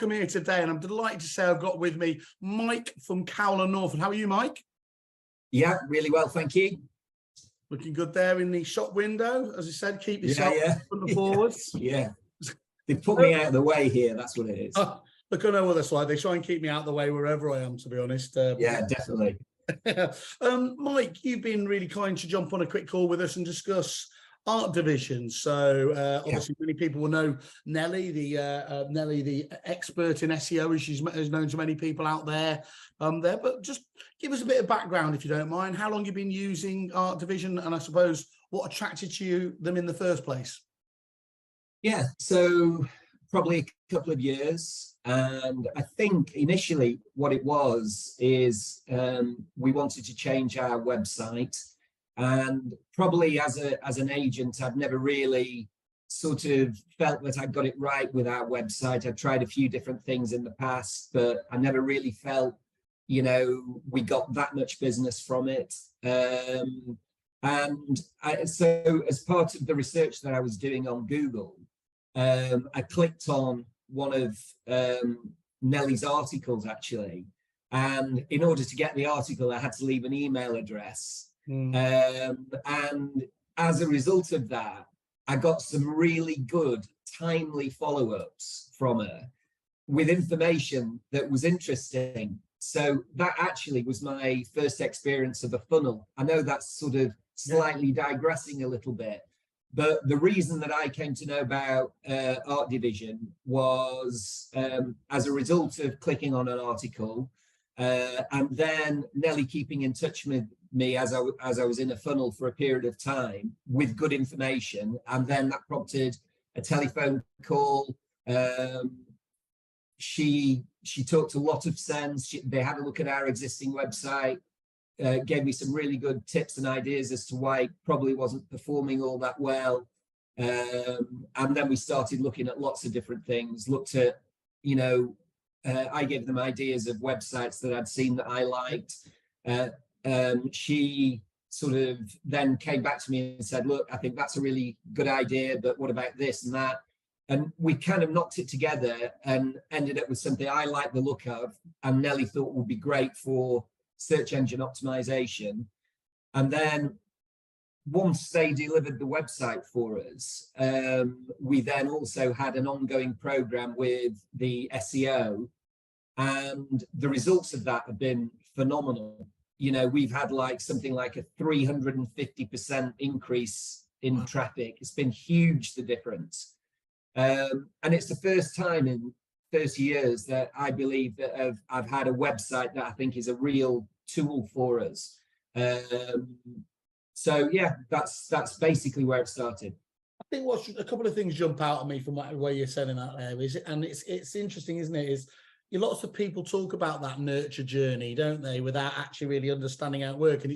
welcome here today, and I'm delighted to say I've got with me Mike from Cowell Norford. How are you, Mike? Yeah, really well, thank you. Looking good there in the shop window, as I said. Keep yourself front and forwards. Yeah, they put me out of the way here. That's what it is. Look, I know what that's like. They try and keep me out of the way wherever I am, to be honest. Yeah, definitely. Mike, you've been really kind to jump on a quick call with us and discuss art division. So obviously many people will know Nelly, the expert in SEO, as she's known to many people out there. But just give us a bit of background, if you don't mind. How long you've been using art division, and I suppose what attracted them in the first place? Yeah, so probably a couple of years. And I think initially what it was is we wanted to change our website, and probably as an agent, I've never really sort of felt that I got it right with our website. I've tried a few different things in the past, but I never really felt, we got that much business from it. So as part of the research that I was doing on Google, I clicked on one of Nelly's articles, actually, and in order to get the article I had to leave an email address, and as a result of that I got some really good timely follow-ups from her with information that was interesting. So that actually was my first experience of a funnel. I know that's sort of slightly digressing a little bit, but the reason that I came to know about Art Division was as a result of clicking on an article, and then Nelly keeping in touch with me as I was in a funnel for a period of time with good information, and then that prompted a telephone call. She talked a lot of sense. They had a look at our existing website. Gave me some really good tips and ideas as to why it probably wasn't performing all that well. And then we started looking at lots of different things, looked at, I gave them ideas of websites that I'd seen that I liked. She sort of then came back to me and said, look, I think that's a really good idea, but what about this and that? And we kind of knocked it together and ended up with something I like the look of, and Nelly thought would be great for search engine optimization. And then once they delivered the website for us, we then also had an ongoing program with the SEO, and the results of that have been phenomenal. We've had something like a 350% increase in traffic. It's been huge, the difference. And it's the first time in 30 years that I believe that I've had a website that I think is a real tool for us. So yeah, that's basically where it started. I think a couple of things jump out at me from the way you're saying that there is, and it's interesting, isn't it? Lots of people talk about that nurture journey, don't they, without actually really understanding how it works. And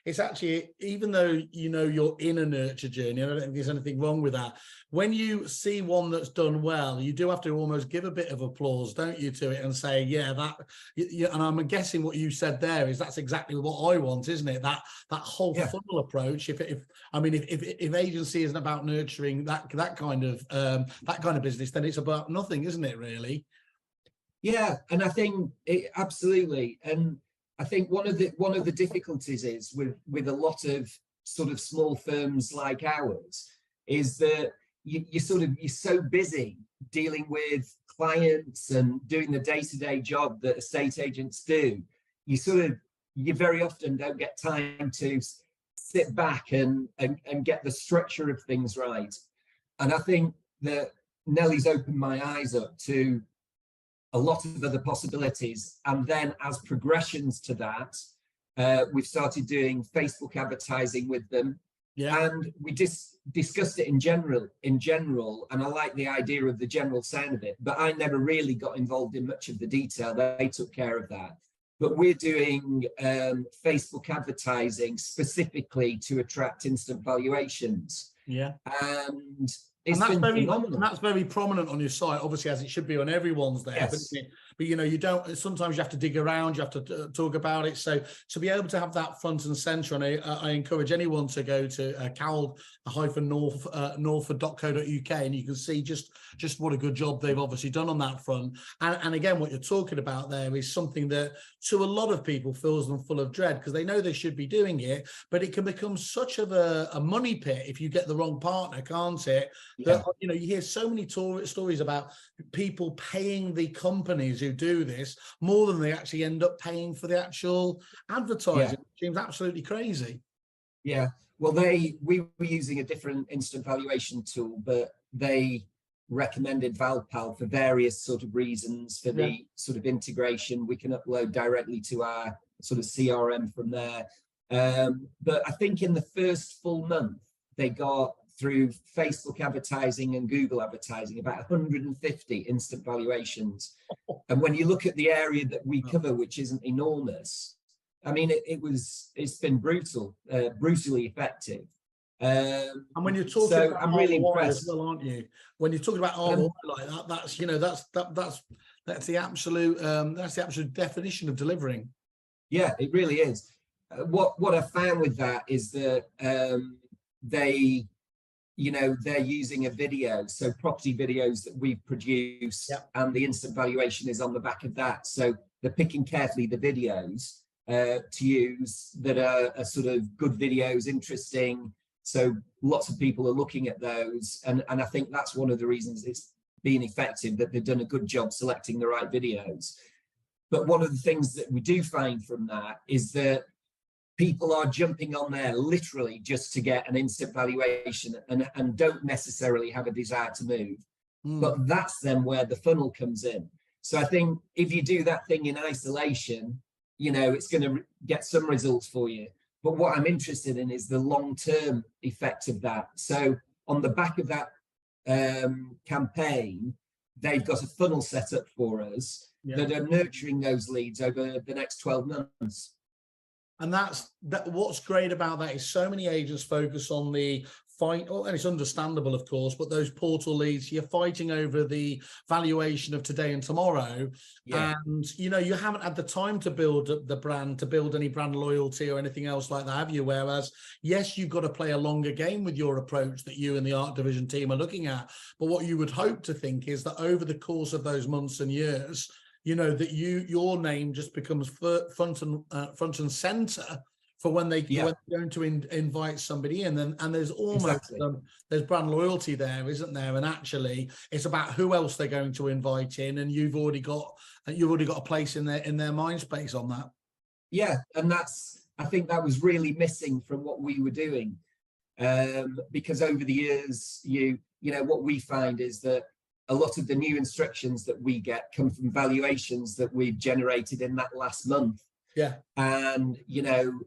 it's actually, even though you're in a nurture journey, I don't think there's anything wrong with that. When you see one that's done well, you do have to almost give a bit of applause, don't you, to it, and say, yeah, and I'm guessing what you said there is that's exactly what I want, isn't it? That whole funnel approach. If agency isn't about nurturing that kind of business, then it's about nothing, isn't it, really? Yeah, and I think absolutely. And I think one of the difficulties is with a lot of sort of small firms like ours is that you're so busy dealing with clients and doing the day-to-day job that estate agents do. You very often don't get time to sit back and get the structure of things right. And I think that Nelly's opened my eyes up to a lot of other possibilities. And then as progressions to that, we've started doing Facebook advertising with them. Yeah. And we discussed it in general, and I like the idea of the general sound of it, but I never really got involved in much of the detail. They took care of that. But we're doing Facebook advertising specifically to attract instant valuations. Yeah. And that's very prominent on your site, obviously, as it should be on everyone's there. Yes. but you know, you don't, sometimes you have to dig around, you have to talk about it. So to be able to have that front and center, and I encourage anyone to go to Cowell-Norford.co.uk, and you can see just what a good job they've obviously done on that front. And again, what you're talking about there is something that to a lot of people fills them full of dread, because they know they should be doing it, but it can become such of a money pit if you get the wrong partner, can't it? That, you know, you hear so many stories about people paying the companies who do this more than they actually end up paying for the actual advertising. It seems absolutely crazy. Yeah, well, we were using a different instant valuation tool, but they recommended ValPal for various sort of reasons, for the sort of integration. We can upload directly to our sort of CRM from there. But I think in the first full month, they got through Facebook advertising and Google advertising about 150 instant valuations. And when you look at the area that we cover, which isn't enormous, I mean, it's been brutally effective. And when you're talking so about I'm really impressed impressed. as well, aren't you? When you're talking about ROI like that, that's, you know, that's the absolute definition of delivering. Yeah, it really is. What I found with that is that they're using a video, so property videos that we produce, and the instant valuation is on the back of that. So they're picking carefully the videos to use that are sort of good videos, interesting. So lots of people are looking at those, and I think that's one of the reasons it's been effective, that they've done a good job selecting the right videos. But one of the things that we do find from that is that people are jumping on there literally just to get an instant valuation and don't necessarily have a desire to move. But that's then where the funnel comes in. So I think if you do that thing in isolation, you know, it's going to get some results for you. But what I'm interested in is the long-term effect of that. So on the back of that campaign, they've got a funnel set up for us that are nurturing those leads over the next 12 months. And what's great about that is so many agents focus on the fight, and it's understandable, of course, but those portal leads, you're fighting over the valuation of today and tomorrow. And, you know, you haven't had the time to build the brand, to build any brand loyalty or anything else like that, have you? Whereas, yes, you've got to play a longer game with your approach that you and the art division team are looking at. But what you would hope to think is that over the course of those months and years, you know, that your name just becomes front and center for when they're going to invite somebody in, and there's almost there's brand loyalty there, isn't there? And actually, it's about who else they're going to invite in, and you've already got a place in their mind space on that. Yeah, and I think that was really missing from what we were doing, because over the years, you know, what we find is that a lot of the new instructions that we get come from valuations that we've generated in that last month. And, you know,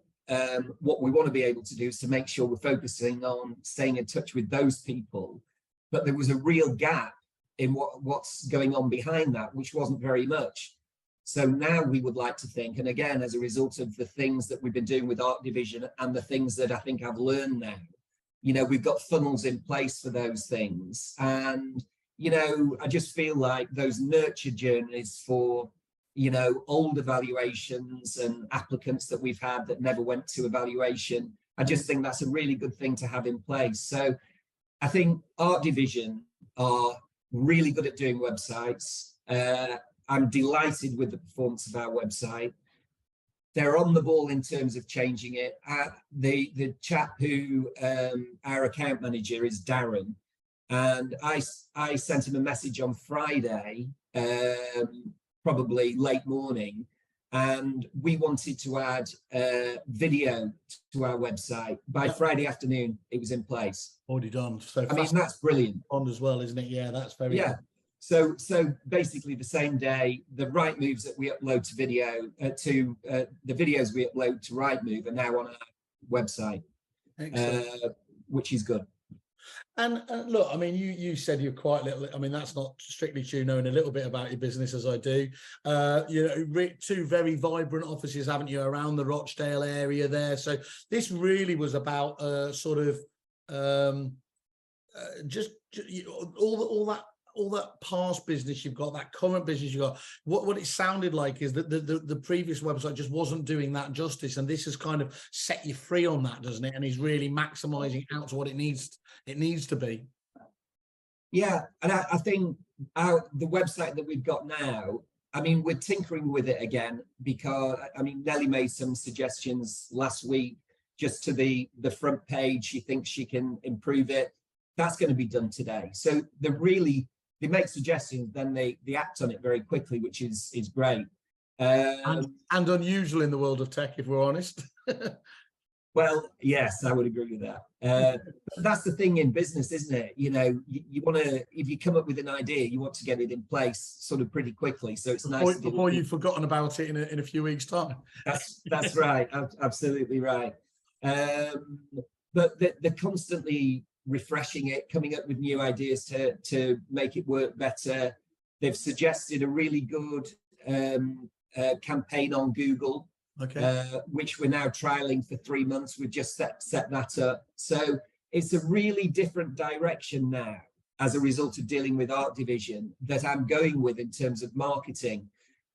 what we want to be able to do is to make sure we're focusing on staying in touch with those people. But there was a real gap in what's going on behind that, which wasn't very much. So now we would like to think, and again, as a result of the things that we've been doing with Art Division and the things that I think I've learned now, you know, we've got funnels in place for those things. And you know, I just feel like those nurture journeys for, you know, old evaluations and applicants that we've had that never went to evaluation, I just think that's a really good thing to have in place. So I think Art Division are really good at doing websites. I'm delighted with the performance of our website. They're on the ball in terms of changing it. The chap who, our account manager is Darren, and I sent him a message on Friday, probably late morning, and we wanted to add video to our website. By Friday afternoon, it was in place. Already done. So I mean, that's brilliant. On as well, isn't it? Yeah, that's very good. So basically the same day, the right moves that we upload to video, the videos we upload to Rightmove are now on our website, which is good. And look, I mean, you said you're quite little. I mean, that's not strictly true, knowing a little bit about your business as I do. You know, two very vibrant offices, haven't you, around the Rochdale area there? So this really was about sort of just all that all that past business you've got, that current business you've got, what it sounded like is that the previous website just wasn't doing that justice, and this has kind of set you free on that, doesn't it? And is really maximizing out to what it needs to be. Yeah, and I think the website that we've got now, I mean, we're tinkering with it again, because I mean, Nelly made some suggestions last week just to the front page. She thinks she can improve it. That's going to be done today. So they make suggestions, then they act on it very quickly, which is great. And unusual in the world of tech, if we're honest. Well, yes, I would agree with that. That's the thing in business, isn't it? You know, you want to, if you come up with an idea, you want to get it in place sort of pretty quickly. So it's nice before you've forgotten about it in a few weeks' time. That's right. Absolutely right. But they're constantly refreshing it, coming up with new ideas to make it work better. They've suggested a really good campaign on Google. Okay. Which we're now trialing for 3 months. We've just set that up. So it's a really different direction now as a result of dealing with art division that I'm going with in terms of marketing.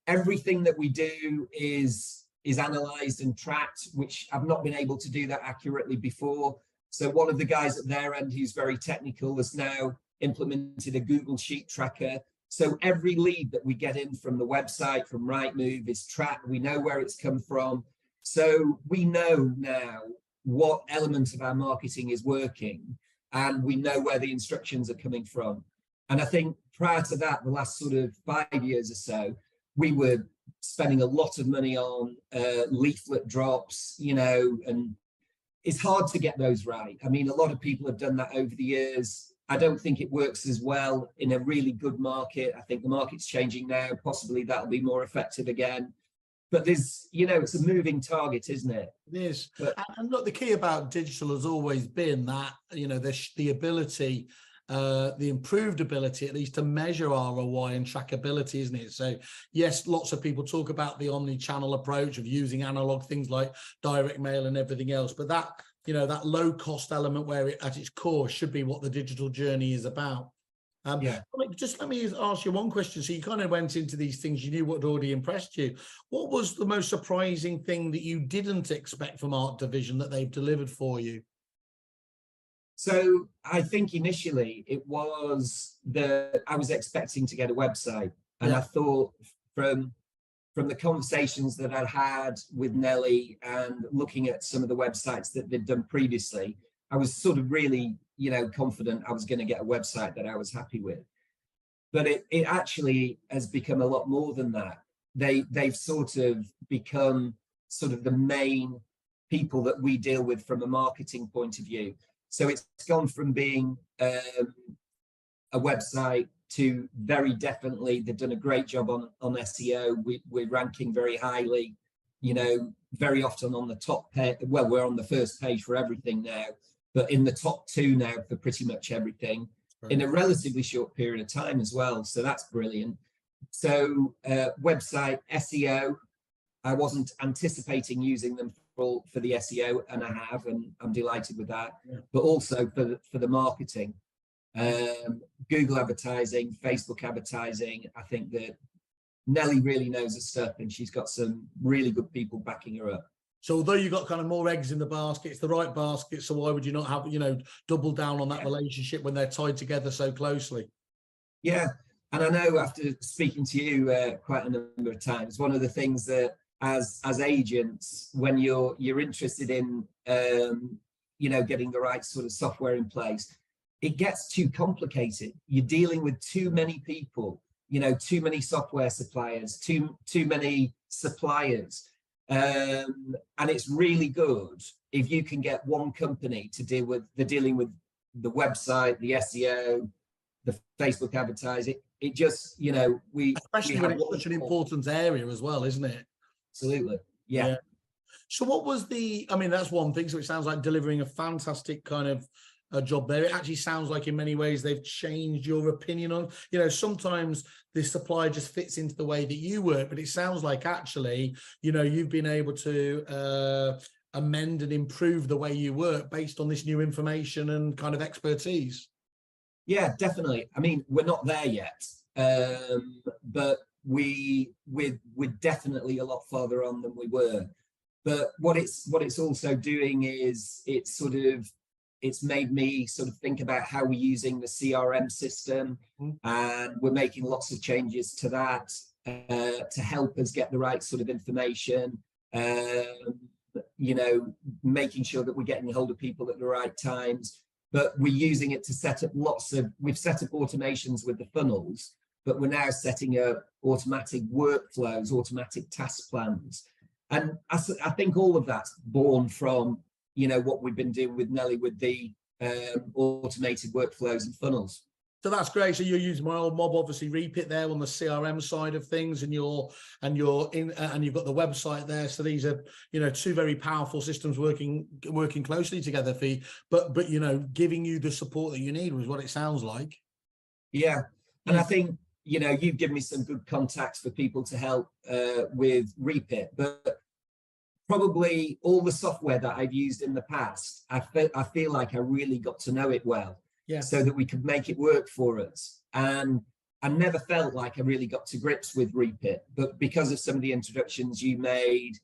Everything that we do is analysed and tracked, which I've not been able to do that accurately before. So one of the guys at their end who's very technical has now implemented a Google Sheet tracker. So every lead that we get in from the website, from Rightmove, is tracked. We know where it's come from. So we know now what element of our marketing is working, and we know where the instructions are coming from. And I think prior to that, the last sort of 5 years or so, we were spending a lot of money on leaflet drops, you know, and it's hard to get those right. I mean, a lot of people have done that over the years. I don't think it works as well in a really good market. I think the market's changing now. Possibly that'll be more effective again. But there's, you know, it's a moving target, isn't it? It is. And look, the key about digital has always been that, you know, the ability, the improved ability, at least, to measure ROI and trackability, isn't it? So yes, lots of people talk about the omni-channel approach of using analog things like direct mail and everything else, but that, you know, that low cost element where it at its core should be what the digital journey is about. Yeah. Just let me ask you one question. So you kind of went into these things, you knew what had already impressed you. What was the most surprising thing that you didn't expect from Art Division that they've delivered for you? So I think initially it was I was expecting to get a website, and I thought from the conversations that I'd had with Nelly and looking at some of the websites that they'd done previously, I was sort of really, you know, confident I was going to get a website that I was happy with. But it actually has become a lot more than that. They've sort of become sort of the main people that we deal with from a marketing point of view. So it's gone from being a website to very definitely, they've done a great job on SEO. We're ranking very highly, you know, very often on the top page. Well, we're on the first page for everything now, but in the top 2 now for pretty much everything in a relatively short period of time as well. So that's brilliant. So website SEO, I wasn't anticipating using them for the SEO, and I have, and I'm delighted with that. But also for the marketing. Google advertising, Facebook advertising. I think that Nelly really knows her stuff, and she's got some really good people backing her up. So although you've got kind of more eggs in the basket, it's the right basket. So why would you not have, you know, double down on that relationship when they're tied together so closely? Yeah. And I know after speaking to you quite a number of times, one of the things that as agents, when you're interested in, you know, getting the right sort of software in place, it gets too complicated. You're dealing with too many people, you know, too many software suppliers, too many suppliers. And it's really good if you can get one company to deal with dealing with the website, the SEO, the Facebook advertising. It just, you know, especially when it's such an important area as well, isn't it? Absolutely. Yeah. So what was I mean, that's one thing. So it sounds like delivering a fantastic kind of a job there. It actually sounds like in many ways they've changed your opinion on, you know, sometimes this supplier just fits into the way that you work, but it sounds like actually, you know, you've been able to amend and improve the way you work based on this new information and kind of expertise. Yeah, definitely. I mean, we're not there yet, but we're definitely a lot farther on than we were. But what it's also doing is it's made me sort of think about how we're using the CRM system, and we're making lots of changes to that to help us get the right sort of information. You know, making sure that we're getting hold of people at the right times. But we're using it to set up we've set up automations with the funnels, but we're now setting up automatic workflows, automatic task plans. And I think all of that's born from, you know, what we've been doing with Nelly with the automated workflows and funnels. So that's great. So you're using my old mob, obviously Repeat there on the CRM side of things, and you've got the website there. So these are, you know, two very powerful systems working closely together for you, but you know, giving you the support that you need was what it sounds like. Yeah, and I think, you know, you've given me some good contacts for people to help with Repeat, but probably all the software that I've used in the past, I feel like I really got to know it well. Yeah. So that we could make it work for us. And I never felt like I really got to grips with Repeat, but because of some of the introductions you made,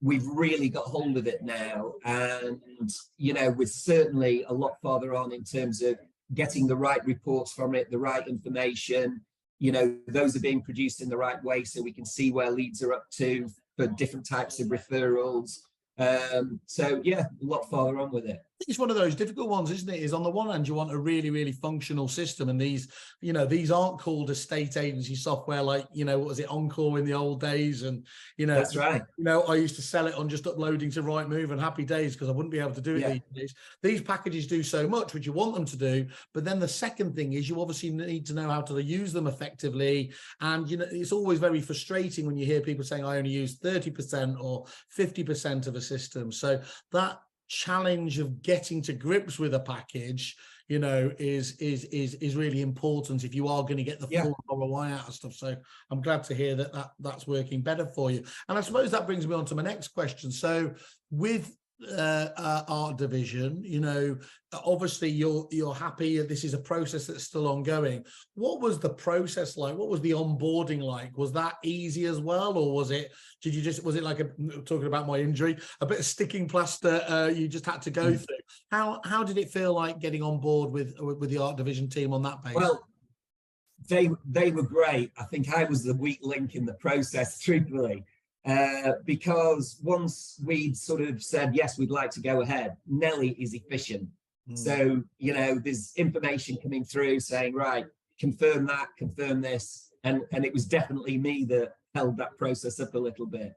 we've really got hold of it now. And, you know, we're certainly a lot farther on in terms of getting the right reports from it, the right information. You know, those are being produced in the right way so we can see where leads are up to for different types of referrals. So yeah, a lot farther on with it. I think it's one of those difficult ones, isn't it? Is on the one hand, you want a really, really functional system. And these, you know, these aren't called estate agency software like, you know, what was it, Encore in the old days? And, you know, that's right. You know, I used to sell it on just uploading to Rightmove and Happy Days because I wouldn't be able to do it these days. These packages do so much, which you want them to do. But then the second thing is you obviously need to know how to use them effectively. And, you know, it's always very frustrating when you hear people saying, I only use 30% or 50% of a system. So that challenge of getting to grips with a package, you know, is really important if you are going to get the full ROI out of stuff. So I'm glad to hear that's working better for you. And I suppose that brings me on to my next question. So with art division, you know, obviously you're happy this is a process that's still ongoing. What was the process like? What was the onboarding like? Was that easy as well, or was it like talking about my injury, a bit of sticking plaster you just had to go through? How did it feel like getting on board with the art division team on that basis? Well, they were great. I think I was the weak link in the process, truthfully. Because once we'd sort of said, yes, we'd like to go ahead, Nelly is efficient. So, you know, there's information coming through saying, right, confirm that, confirm this. And it was definitely me that held that process up a little bit.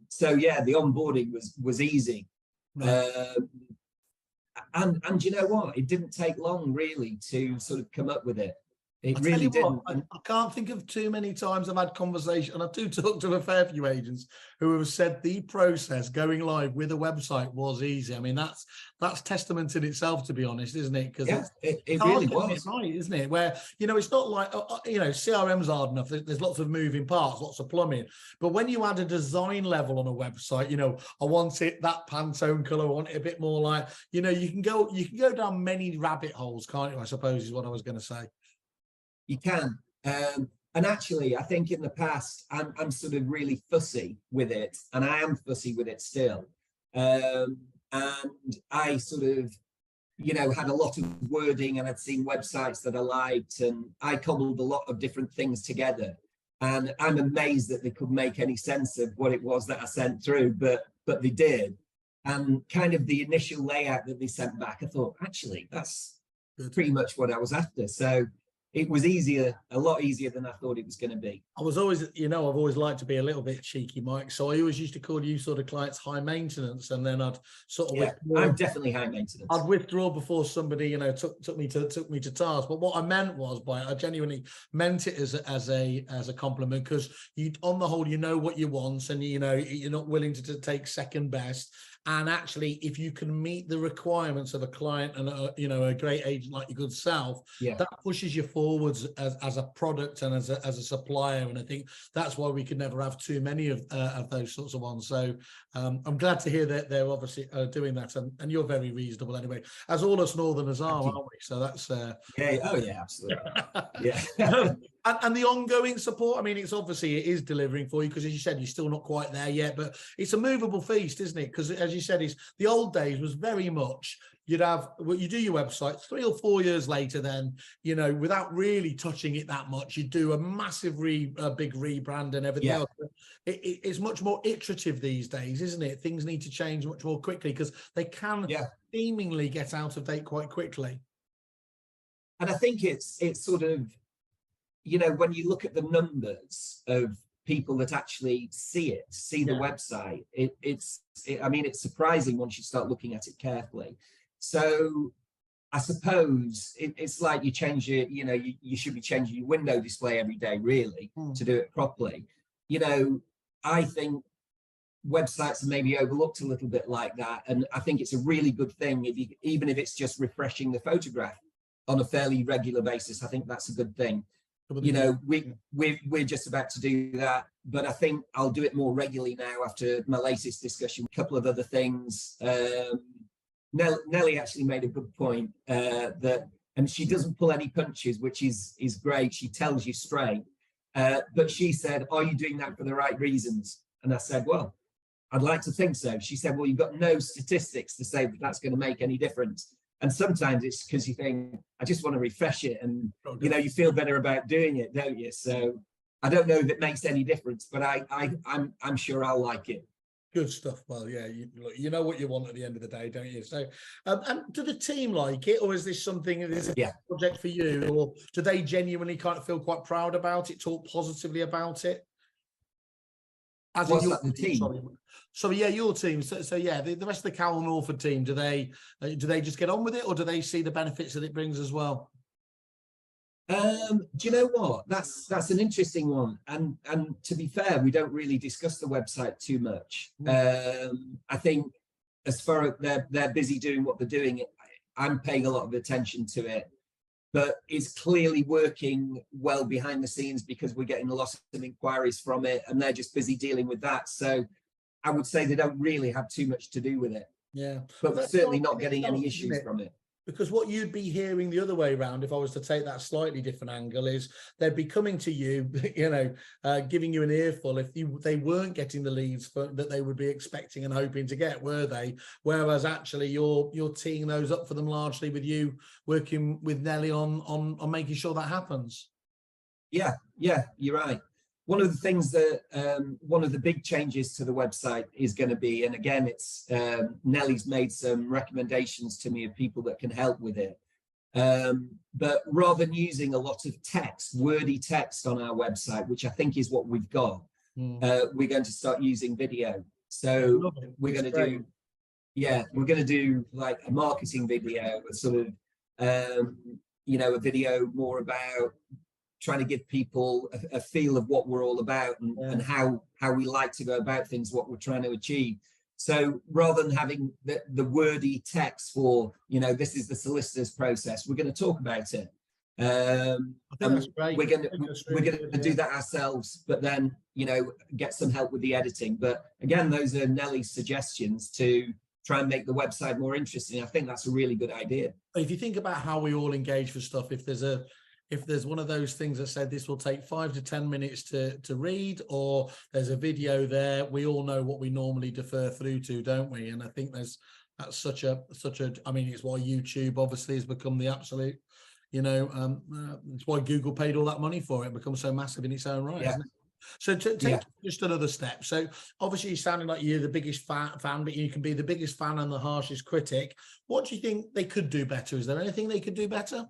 So, yeah, the onboarding was easy. Right. And you know what? It didn't take long, really, to sort of come up with it. It really didn't. I can't think of too many times I've had conversation, and I do talk to a fair few agents who have said the process going live with a website was easy. I mean, that's testament in itself, to be honest, isn't it? Because it really was, right, isn't it? Where, you know, it's not like, you know, CRM's hard enough. There's lots of moving parts, lots of plumbing. But when you add a design level on a website, you know, I want it that Pantone color, I want it a bit more like, you know, you can go down many rabbit holes, can't you? I suppose is what I was going to say. You can. And actually, I think in the past, I'm sort of really fussy with it, and I am fussy with it still. And I sort of, you know, had a lot of wording, and I'd seen websites that I liked, and I cobbled a lot of different things together. And I'm amazed that they could make any sense of what it was that I sent through, but they did. And kind of the initial layout that they sent back, I thought, actually, that's pretty much what I was after. So it was a lot easier than I thought it was going to be. I was always, you know, I've always liked to be a little bit cheeky, Mike. So I always used to call you sort of clients high maintenance, and then I'd sort of withdraw. I'm definitely high maintenance. I'd withdraw before somebody, you know, took me to task. But what I meant was, I genuinely meant it as a compliment, because you, on the whole, you know what you want, and you know you're not willing to take second best. And actually, if you can meet the requirements of a client and a great agent like your good self, that pushes you forwards as a product and as a supplier. And I think that's why we could never have too many of those sorts of ones. So I'm glad to hear that they're obviously doing that, and you're very reasonable anyway, as all us Northerners are, aren't we? So that's absolutely. Yeah. And the ongoing support, I mean, it is delivering for you, because as you said, you're still not quite there yet, but it's a movable feast, isn't it? Because as you said, the old days was very much, you do your website 3 or 4 years later, then, without really touching it that much, you do a massive big rebrand and everything else. It's much more iterative these days, isn't it? Things need to change much more quickly, because they can seemingly get out of date quite quickly. And I think it's sort of, when you look at the numbers of people that actually see the website, it's surprising once you start looking at it carefully. So I suppose it's like you change you should be changing your window display every day, really, to do it properly. I think websites are maybe overlooked a little bit like that. And I think it's a really good thing, even if it's just refreshing the photograph on a fairly regular basis. I think that's a good thing. We're just about to do that, but I think I'll do it more regularly now after my latest discussion. A couple of other things. Nellie actually made a good point, and she doesn't pull any punches, which is great. She tells you straight. But she said, "Are you doing that for the right reasons?" And I said, "Well, I'd like to think so." She said, "Well, you've got no statistics to say that that's going to make any difference." And sometimes it's because you think, I just want to refresh it, and you feel better about doing it, don't you? So I don't know if it makes any difference, but I'm sure I'll like it. Good stuff. Well, yeah, you know what you want at the end of the day, don't you? So, and do the team like it, or is this something that is a project for you, or do they genuinely kind of feel quite proud about it, talk positively about it? As what's that, the team? Sorry, yeah, your team. So yeah, the rest of the Cowell Norford team, do they just get on with it, or do they see the benefits that it brings as well? Do you know what? That's an interesting one. And to be fair, we don't really discuss the website too much. I think as far as they're busy doing what they're doing, I'm paying a lot of attention to it. But it's clearly working well behind the scenes, because we're getting a lot of inquiries from it, and they're just busy dealing with that. So I would say they don't really have too much to do with it. Yeah. But we're certainly not getting any issues from it. Because what you'd be hearing the other way around, if I was to take that slightly different angle, is they'd be coming to you, giving you an earful if they weren't getting the leads that they would be expecting and hoping to get, were they? Whereas actually you're teeing those up for them, largely with you working with Nellie on making sure that happens. Yeah, you're right. One of the things that one of the big changes to the website is going to be, and again, it's Nellie's made some recommendations to me of people that can help with it. But rather than using a lot of text, wordy text on our website, which I think is what we've got, we're going to start using video. So we're going to do like a marketing video, a sort of a video more about trying to give people a feel of what we're all about, and how we like to go about things, what we're trying to achieve. So rather than having the wordy text for, this is the solicitor's process, we're going to talk about it. I think that's great. We're going to do that ourselves, but then, get some help with the editing. But again, those are Nellie's suggestions to try and make the website more interesting. I think that's a really good idea. If you think about how we all engage for stuff, if there's one of those things that said this will take 5 to 10 minutes to read, or there's a video there, we all know what we normally defer through to, don't we? And I think that's such a I mean, it's why YouTube obviously has become the absolute, it's why Google paid all that money for it. It becomes so massive in its own right, isn't it? So to take just another step. So obviously you're sounding like you're the biggest fan, but you can be the biggest fan and the harshest critic. What do you think they could do better? Is there anything they could do better?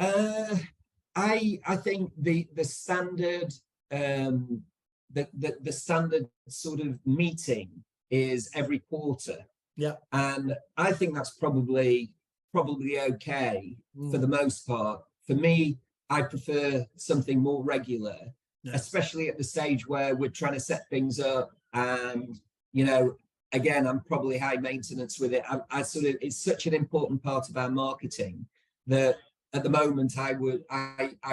I think the standard the standard sort of meeting is every quarter. Yeah. And I think that's probably okay for the most part. For me, I prefer something more regular, especially at the stage where we're trying to set things up and you know, again, I'm probably high maintenance with it. I sort of, it's such an important part of our marketing that at the moment I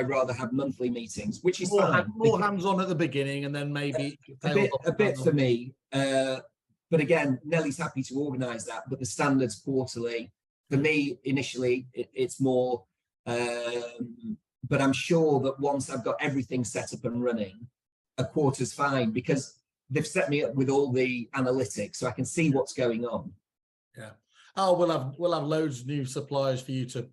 rather have monthly meetings, which is fine. More hands-on at the beginning, and then maybe a bit for me. But again, Nellie's happy to organise that. But the standards quarterly for me initially, it's more. But I'm sure that once I've got everything set up and running, a quarter's fine, because they've set me up with all the analytics, so I can see what's going on. Yeah. Oh, we'll have loads of new suppliers for you to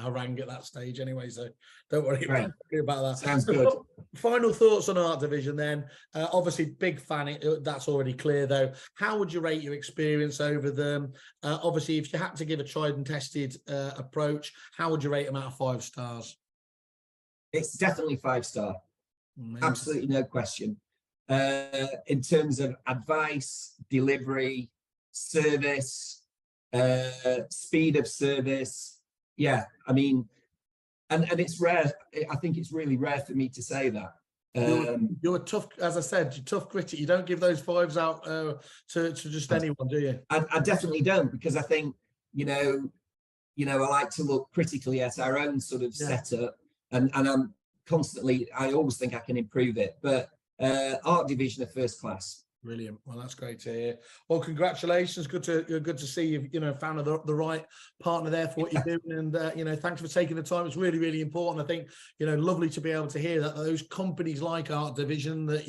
harangue at that stage anyway. So don't worry about that. Sounds good. Final thoughts on Art Division then. Obviously, big fan. That's already clear though. How would you rate your experience over them? Obviously, if you had to give a tried and tested approach, how would you rate them out of 5 stars? It's definitely 5-star. Absolutely no question. In terms of advice, delivery, service, speed of service, yeah, I mean, and it's rare. I think it's really rare for me to say that. You're a tough, as I said, you're tough critic. You don't give those 5s out to just anyone, do you? I definitely don't, because I think I like to look critically at our own sort of setup, and I'm constantly, I always think I can improve it, but Art Division are first class. Brilliant. Well, that's great to hear. Well, congratulations. Good to see you've found the right partner there for what you're doing. And thanks for taking the time. It's really, really important. I think lovely to be able to hear that those companies like Art Division that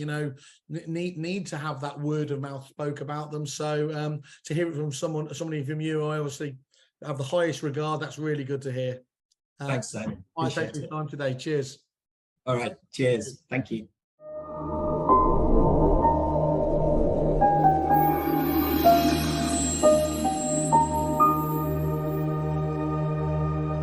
need to have that word of mouth spoke about them. So to hear it from somebody from you, I obviously have the highest regard. That's really good to hear. Thanks, Simon. Thanks for your time today. Cheers. All right. Cheers. Thank you.